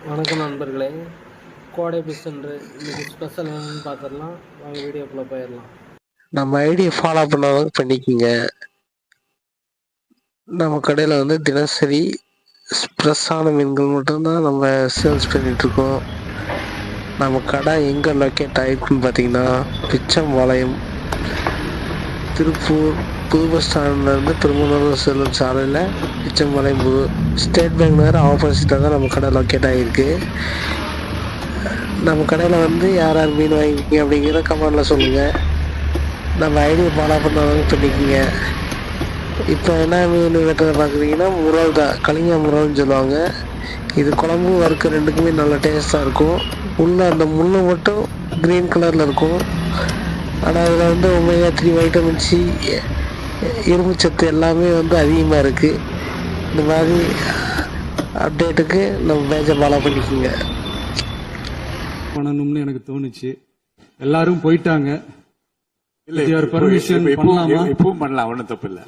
வணக்கம் நண்பர்களே. கோடை பிஸ் என்று இன்னைக்கு ஸ்பெஷல் என்னன்னு பார்த்துடலாம். வாங்க வீடியோக்குள்ளே போயிடலாம். நம்ம ஐடியை ஃபாலோ பண்ணாலும் பண்ணிக்கிங்க. நம்ம கடையில் வந்து தினசரி ஃப்ரெஷ்ஷான மீன்கள் மட்டும்தான் நம்ம சேல்ஸ் பண்ணிகிட்ருக்கோம். நம்ம கடை எங்கே லொக்கேட் ஆகிருக்குன்னு பார்த்தீங்கன்னா, பிச்சம்பாளையம், திருப்பூர் புது பஸ் ஸ்டாண்ட்லேருந்து பெருமநல்லூர் செல்லும் சாலையில் பிச்சம்பாளையம் புது ஸ்டேட் பேங்க் நேர ஆப்போசிட்டாக தான் நம்ம கடை லொக்கேட் ஆகிருக்கு. நம்ம கடையில் வந்து யார் யார் மீன் வாங்கிக்கிங்க அப்படிங்கிறத கமெண்டில் சொல்லுங்கள். நம்ம ஐடியை ஃபாலோ பண்ணாலும் பண்ணிக்கிங்க. இப்போ என்ன மீன் வெட்டுறதை பார்க்குறீங்கன்னா, முறல் தான், கலிங்கா முறல்னு சொல்லுவாங்க. இது குழம்பு வறுக்க ரெண்டுக்குமே நல்ல டேஸ்ட்டாக இருக்கும். உள்ளே அந்த முள் மட்டும் க்ரீன் கலரில் இருக்கும். ஆனால் அதில் வந்து ஒமேகா 3 வைட்டமின் சி, இரும்பு சத்து எல்லாமே வந்து அதிகமாக இருக்குது. இந்த மாதிரி அப்டேட்டுக்கு நம்ம பேஜை ஃபாலோ பண்ணிக்கோங்க. பண்ணணும்னு எனக்கு தோணுச்சு. எல்லாரும் போயிட்டாங்க. இல்ல பர்மிஷன் பண்ணலாமா? இப்பவும் பண்ணலாம், ஒன்றும் தப்பு இல்லை.